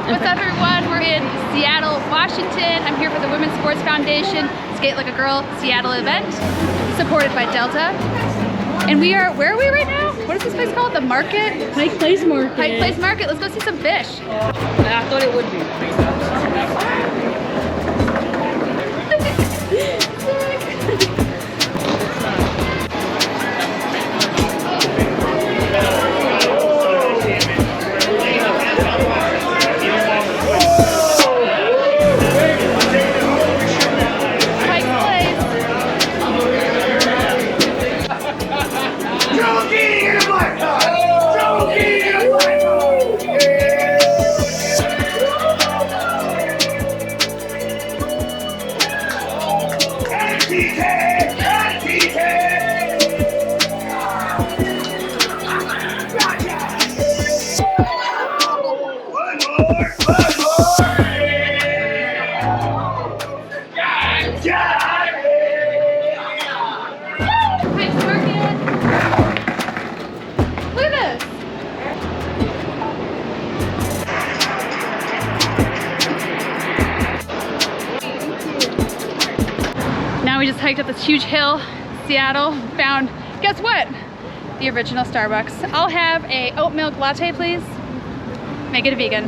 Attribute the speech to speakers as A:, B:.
A: What's up, everyone? We're in Seattle, Washington. I'm here for the Women's Sports Foundation Skate Like a Girl Seattle event, supported by Delta. And we are, where are we right now? What is this place called? The Market?
B: Pike Place Market.
A: Pike Place Market. Let's go see some fish.
B: I thought it would be.
A: We just hiked up this huge hill, Seattle, found, guess what? The original Starbucks. I'll have a oat milk latte, please. Make it a vegan.